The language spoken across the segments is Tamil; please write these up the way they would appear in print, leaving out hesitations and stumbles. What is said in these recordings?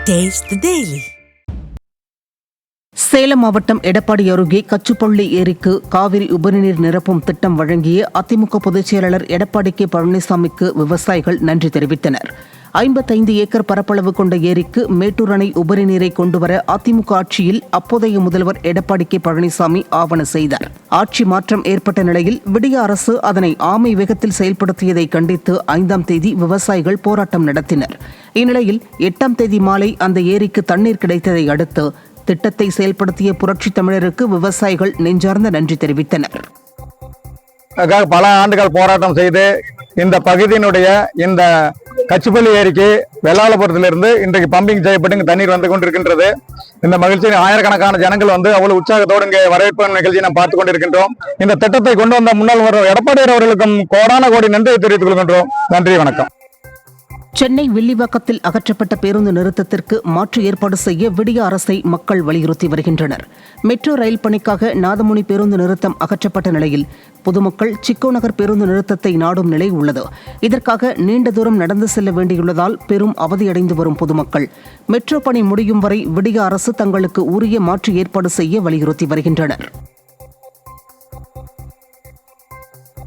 Taste the Daily. சேலம் மாவட்டம் எடப்பாடி அருகே கச்சுப்பள்ளி ஏரிக்கு காவிரி உபரிநீர் நிரப்பும் திட்டம் வழங்கிய அதிமுக பொதுச் செயலாளர் எடப்பாடி கே பழனிசாமிக்கு விவசாயிகள் நன்றி தெரிவித்தனர். 55 ஏக்கர் பரப்பளவு கொண்ட ஏரிக்கு மேட்டூர் அணை உபரிநீரை கொண்டுவர அதிமுக ஆட்சியில் அப்போதைய முதல்வர் எடப்பாடி கே பழனிசாமி ஆவண செய்தார். ஆட்சி மாற்றம் ஏற்பட்ட நிலையில் விடிய அரசு அதனை ஆமை வேகத்தில் செயல்படுத்தியதை கண்டித்து 5ஆம் தேதி விவசாயிகள் போராட்டம் நடத்தினர். இந்நிலையில் 8ஆம் தேதி மாலை அந்த ஏரிக்கு தண்ணீர் கிடைத்ததை அடுத்து திட்டத்தை செயல்படுத்திய புரட்சி தமிழருக்கு விவசாயிகள் நெஞ்சார்ந்த நன்றி தெரிவித்தனர். பல ஆண்டுகள் போராட்டம் செய்து இந்த பகுதியினுடைய இந்த கச்சுப்பள்ளி ஏரிக்கு வெள்ளாளபுரத்திலிருந்து இன்றைக்கு பம்பிங் செய்யப்பட்டு இங்கு தண்ணீர் வந்து கொண்டிருக்கின்றது. இந்த மகிழ்ச்சியை ஆயிரக்கணக்கான ஜனங்கள் வந்து அவ்வளவு உற்சாகத்தோடு இங்கே வரவேற்பு நிகழ்ச்சியை நாம் பார்த்துக் கொண்டிருக்கின்றோம். இந்த திட்டத்தை கொண்டு வந்த முன்னாள் எடப்பாடி அவர்களுக்கும் கோடான கோடி நன்றியை தெரிவித்துக் கொள்கின்றோம். நன்றி, வணக்கம். சென்னை வில்லிவாக்கத்தில் அகற்றப்பட்ட பேருந்து நிறுத்தத்திற்கு மாற்று ஏற்பாடு செய்ய விடிய அரசை மக்கள் வலியுறுத்தி வருகின்றனர். மெட்ரோ ரயில் பணிக்காக நாதமுனி பேருந்து நிறுத்தம் அகற்றப்பட்ட நிலையில் பொதுமக்கள் சிக்கோ நகர் பேருந்து நிறுத்தத்தை நாடும் நிலை உள்ளது. இதற்காக நீண்ட தூரம் நடந்து செல்ல வேண்டியுள்ளதால் பெரும் அவதியடைந்து வரும் பொதுமக்கள் மெட்ரோ பணி முடியும் வரை விடிய அரசு தங்களுக்கு உரிய மாற்று ஏற்பாடு செய்ய வலியுறுத்தி வருகின்றனர்.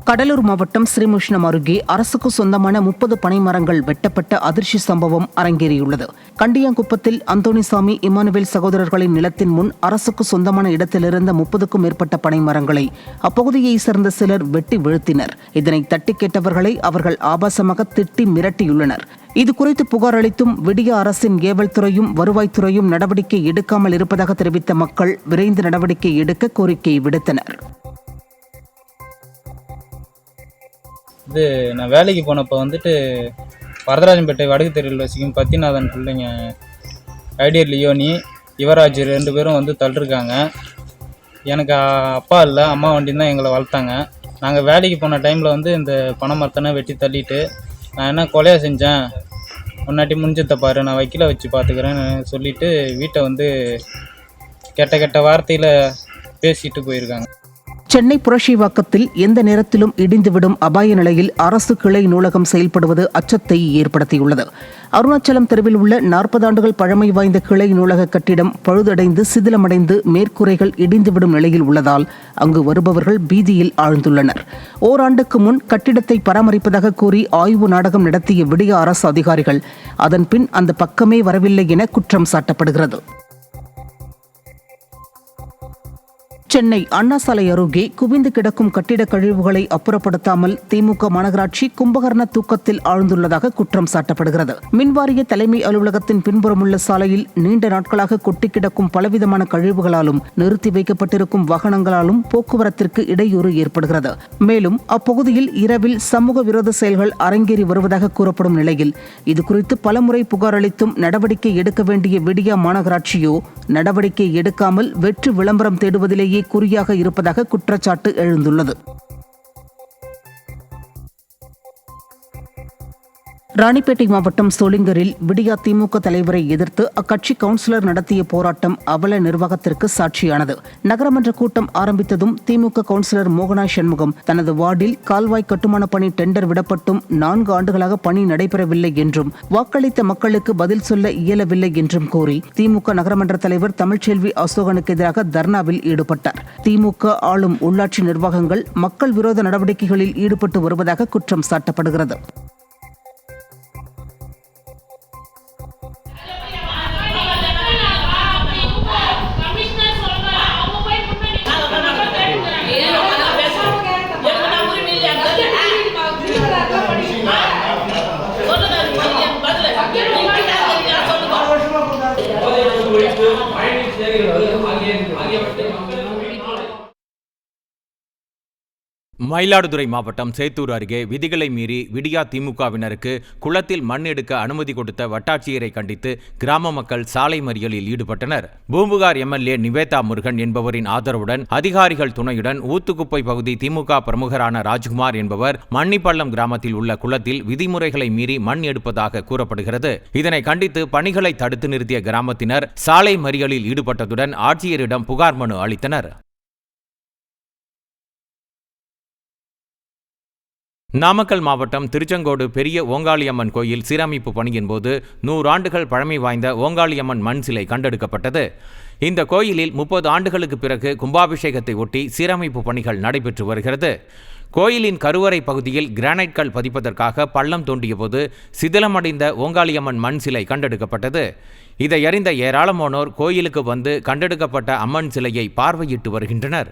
கடலூர் மாவட்டம் ஸ்ரீமுஷ்ணம் அருகே அரசுக்கு சொந்தமான 30 பனை மரங்கள் வெட்டப்பட்ட அதிர்ச்சி சம்பவம் அரங்கேறியுள்ளது. கண்டியாங்குப்பத்தில் அந்தோணிசாமி இமானுவேல் சகோதரர்களின் நிலத்தின் முன் அரசுக்கு சொந்தமான இடத்திலிருந்த 30க்கும் மேற்பட்ட பனை மரங்களை அப்பகுதியைச் சேர்ந்த சிலர் வெட்டி வீழ்த்தினர். இதனை தட்டி கேட்டவர்களை அவர்கள் ஆபாசமாக திட்டி மிரட்டியுள்ளனர். இதுகுறித்து புகார் அளித்தும் விடிய அரசின் ஏவல் துறையும் வருவாய்த்துறையும் நடவடிக்கை எடுக்காமல் இருப்பதாக தெரிவித்த மக்கள் விரைந்து நடவடிக்கை எடுக்க கோரிக்கை விடுத்தனர். நான் வேலைக்கு போனப்போ வரதராஜன்பேட்டை வடக்கு தெருவில் வசிக்கும் பத்திநாதன் பிள்ளைங்க ஐடியர் லியோனி யுவராஜ் 2 பேரும் தள்ளிருக்காங்க. எனக்கு அப்பா இல்லை, அம்மா வண்டி தான் எங்களை வளர்த்தாங்க. நாங்கள் வேலைக்கு போன டைமில் இந்த பனை மரத்தனை வெட்டி தள்ளிட்டு நான் என்ன கொலையா செஞ்சேன், முன்னாடி முடிஞ்சத்தை பாரு, நான் வக்கீலை வச்சு பார்த்துக்கிறேன்னு சொல்லிவிட்டு வீட்டை கெட்ட கெட்ட வார்த்தையில் பேசிட்டு போயிருக்காங்க. சென்னை புரட்சிவாக்கத்தில் எந்த நேரத்திலும் இடிந்துவிடும் அபாய நிலையில் அரசு கிளை நூலகம் செயல்படுவது அச்சத்தை ஏற்படுத்தியுள்ளது. அருணாச்சலம் தெருவில் உள்ள 40 ஆண்டுகள் பழமை வாய்ந்த கிளை நூலக கட்டிடம் பழுதடைந்து சிதிலமடைந்து மேற்கூரைகள் இடிந்துவிடும் நிலையில் உள்ளதால் அங்கு வருபவர்கள் பீதியில் ஆழ்ந்துள்ளனர். ஓராண்டுக்கு முன் கட்டிடத்தை பராமரிப்பதாக கூறி ஆய்வு நாடகம் நடத்திய விடிய அரசு அதிகாரிகள் அதன்பின் அந்த பக்கமே வரவில்லை என குற்றம் சாட்டப்படுகிறது. சென்னை அண்ணா சாலை அருகே குவிந்து கிடக்கும் கட்டிடக் கழிவுகளை அப்புறப்படுத்தாமல் திமுக மாநகராட்சி கும்பகர்ண தூக்கத்தில் ஆழ்ந்துள்ளதாக குற்றம் சாட்டப்படுகிறது. மின்வாரிய தலைமை அலுவலகத்தின் பின்புறமுள்ள சாலையில் நீண்ட நாட்களாக கொட்டி கிடக்கும் பலவிதமான கழிவுகளாலும் நிறுத்தி வைக்கப்பட்டிருக்கும் வாகனங்களாலும் போக்குவரத்திற்கு இடையூறு ஏற்படுகிறது. மேலும் அப்பகுதியில் இரவில் சமூக விரோத செயல்கள் அரங்கேறி வருவதாக கூறப்படும் நிலையில் இதுகுறித்து பலமுறை புகார் அளித்தும் நடவடிக்கை எடுக்க வேண்டிய விடியா மாநகராட்சியோ நடவடிக்கை எடுக்காமல் வெற்று விளம்பரம் தேடுவதிலேயே குறியாக இருப்பதாக குற்றச்சாட்டு எழுந்துள்ளது. ராணிப்பேட்டை மாவட்டம் சோளிங்கரில் விடியா திமுக தலைவரை எதிர்த்து அக்கட்சி கவுன்சிலர் நடத்திய போராட்டம் அவல நிர்வாகத்திற்கு சாட்சியானது. நகரமன்ற கூட்டம் ஆரம்பித்ததும் திமுக கவுன்சிலர் மோகனா சண்முகம் தனது வார்டில் கால்வாய் கட்டுமான பணி டெண்டர் விடப்பட்டும் 4 ஆண்டுகளாக பணி நடைபெறவில்லை என்றும் வாக்களித்த மக்களுக்கு பதில் சொல்ல இயலவில்லை என்றும் கூறி திமுக நகரமன்ற தலைவர் தமிழ்ச்செல்வி அசோகனுக்கு எதிராக தர்ணாவில் ஈடுபட்டார். திமுக ஆளும் உள்ளாட்சி நிர்வாகங்கள் மக்கள் விரோத நடவடிக்கைகளில் ஈடுபட்டு வருவதாக குற்றம் சாட்டப்படுகிறது. மயிலாடுதுறை மாவட்டம் சேத்தூர் அருகே விதிகளை மீறி விடியா திமுகவினருக்கு குளத்தில் மண் எடுக்க அனுமதி கொடுத்த வட்டாட்சியரை கண்டித்து கிராம மக்கள் சாலை மறியலில் ஈடுபட்டனர். பூம்புகார் எம்எல்ஏ நிவேதா முருகன் என்பவரின் ஆதரவுடன் அதிகாரிகள் துணையுடன் ஊத்துக்குப்பை பகுதி திமுக பிரமுகரான ராஜ்குமார் என்பவர் மன்னிப்பள்ளம் கிராமத்தில் உள்ள குளத்தில் விதிமுறைகளை மீறி மண் எடுப்பதாக கூறப்படுகிறது. இதனை கண்டித்து பணிகளை தடுத்து நிறுத்திய கிராமத்தினர் சாலை மறியலில் ஈடுபட்டதுடன் ஆட்சியரிடம் புகார் மனு அளித்தனர். நாமக்கல் மாவட்டம் திருச்செங்கோடு பெரிய ஓங்காளியம்மன் கோயில் சீரமைப்பு பணியின் போது 100 ஆண்டுகள் பழமை வாய்ந்த ஓங்காளியம்மன் மண் சிலை கண்டெடுக்கப்பட்டது. இந்த கோயிலில் 30 ஆண்டுகளுக்கு பிறகு கும்பாபிஷேகத்தை ஒட்டி சீரமைப்பு பணிகள் நடைபெற்று வருகிறது. கோயிலின் கருவறை பகுதியில் கிரானைட் கல் பதிப்பதற்காக பள்ளம் தோண்டியபோது சிதிலமடைந்த ஓங்காளியம்மன் மண் சிலை கண்டெடுக்கப்பட்டது. இதை அறிந்த ஏராளமானோர் கோயிலுக்கு வந்து கண்டெடுக்கப்பட்ட அம்மன் சிலையை பார்வையிட்டு வருகின்றனர்.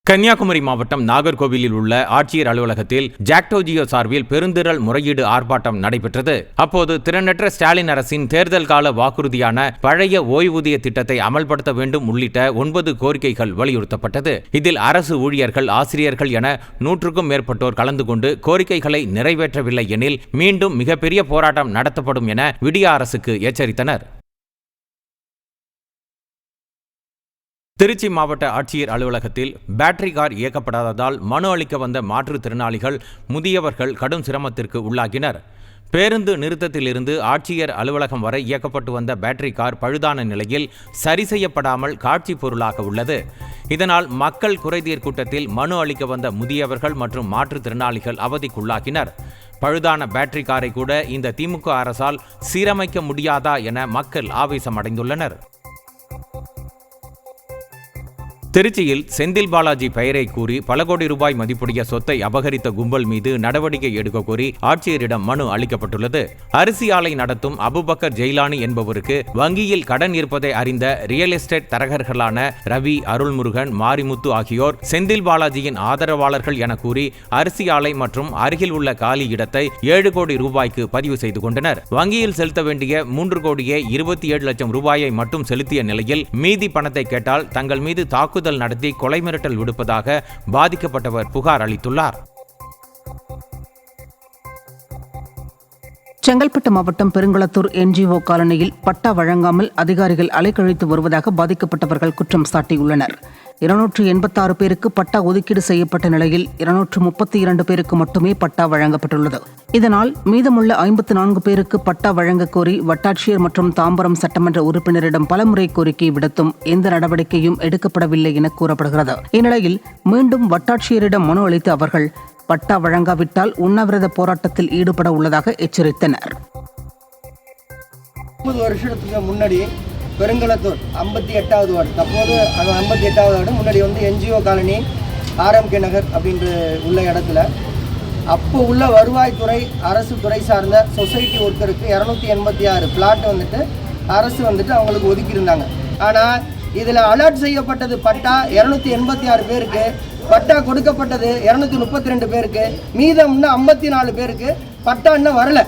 கன்னியாகுமரி மாவட்டம் நாகர்கோவிலில் உள்ள ஆட்சியர் அலுவலகத்தில் ஜாக்டோஜியோ சார்பில் பெருந்திரள் முறையீடு ஆர்ப்பாட்டம் நடைபெற்றது. அப்போது திறனற்ற ஸ்டாலின் அரசின் தேர்தல் கால வாக்குறுதியான பழைய ஓய்வூதிய திட்டத்தை அமல்படுத்த வேண்டும் உள்ளிட்ட 9 கோரிக்கைகள் வலியுறுத்தப்பட்டது. இதில் அரசு ஊழியர்கள், ஆசிரியர்கள் என 100க்கும் மேற்பட்டோர் கலந்து கொண்டு கோரிக்கைகளை நிறைவேற்றவில்லை எனில் மீண்டும் மிகப்பெரிய போராட்டம் நடத்தப்படும் என விடிய அரசுக்கு எச்சரித்தனர். திருச்சி மாவட்ட ஆட்சியர் அலுவலகத்தில் பேட்டரி கார் இயக்கப்படாததால் மனு அளிக்க வந்த மாற்றுத்திறனாளிகள், முதியவர்கள் கடும் சிரமத்திற்கு உள்ளாகினர். பேருந்து நிறுத்தத்திலிருந்து ஆட்சியர் அலுவலகம் வரை இயக்கப்பட்டு வந்த பேட்டரி கார் பழுதான நிலையில் சரி செய்யப்படாமல் காட்சி பொருளாக உள்ளது. இதனால் மக்கள் குறைதீர் கூட்டத்தில் மனு அளிக்க வந்த முதியவர்கள் மற்றும் மாற்றுத்திறனாளிகள் அவதிக்குள்ளாகினர். பழுதான பேட்டரி காரை கூட இந்த திமுக அரசால் சீரமைக்க முடியாதா என மக்கள் ஆவேசம் அடைந்துள்ளனர். திருச்சியில் செந்தில் பாலாஜி பெயரை கூறி பல கோடி ரூபாய் மதிப்புடைய சொத்தை அபகரித்த கும்பல் மீது நடவடிக்கை எடுக்க கோரி ஆட்சியரிடம் மனு அளிக்கப்பட்டுள்ளது. அரிசி ஆலை நடத்தும் அபுபக்கர் ஜெயிலானி என்பவருக்கு வங்கியில் கடன் இருப்பதை அறிந்த ரியல் எஸ்டேட் தரகர்களான ரவி, அருள்முருகன், மாரிமுத்து ஆகியோர் செந்தில் பாலாஜியின் ஆதரவாளர்கள் என கூறி அரிசி ஆலை மற்றும் அருகில் உள்ள காலி இடத்தை 7 கோடி ரூபாய்க்கு பதிவு செய்து கொண்டனர். வங்கியில் செலுத்த வேண்டிய 3 கோடியே 27 லட்சம் ரூபாயை மட்டும் செலுத்திய நிலையில் மீதி பணத்தை கேட்டால் தங்கள் மீது தாக்குதல் நடத்தி கொலை மிரட்டல் விடுப்பதாக பாதிக்கப்பட்டவர் புகார் அளித்துள்ளார். செங்கல்பட்டு மாவட்டம் பெருங்குளத்தூர் NGO காலனியில் பட்டா வழங்காமல் அதிகாரிகள் அலைக்கழித்து வருவதாக பாதிக்கப்பட்டவர்கள் குற்றம் சாட்டியுள்ளனர். 286 பேருக்கு பட்டா ஒதுக்கீடு செய்யப்பட்ட நிலையில் 232 பேருக்கு மட்டுமே பட்டா வழங்கப்பட்டுள்ளது. இதனால் மீதமுள்ள 54 பேருக்கு பட்டா வழங்க கோரி வட்டாட்சியர் மற்றும் தாம்பரம் சட்டமன்ற உறுப்பினரிடம் பலமுறை கோரிக்கை விடுத்தும் எந்த நடவடிக்கையும் எடுக்கப்படவில்லை என கூறப்படுகிறது. இந்நிலையில் மீண்டும் வட்டாட்சியரிடம் மனு அளித்த அவர்கள் பட்டா வழங்காவிட்டால் உண்ணாவிரத போராட்டத்தில் ஈடுபட உள்ளதாக எச்சரித்தனர். 30 வருஷத்துக்கு முன்னாடி பெருங்குளத்தூர் 58வது வார்டு, தற்போது அது 58வது வார்டு, முன்னாடி வந்து NGO காலனி RMK நகர் அப்படின்ற உள்ள இடத்துல அப்போ உள்ள வருவாய்த்துறை அரசு துறை சார்ந்த சொசைட்டி ஒர்க்கருக்கு 286 பிளாட் வந்துட்டு அரசு வந்துட்டு அவங்களுக்கு ஒதுக்கியிருந்தாங்க. ஆனால் இதில் அலர்ட் செய்யப்பட்டது பட்டா 286 பேருக்கு, பட்டா கொடுக்கப்பட்டது 232 பேருக்கு, மீதம் இன்னும் 54 பேருக்கு பட்டா இன்னும் வரல.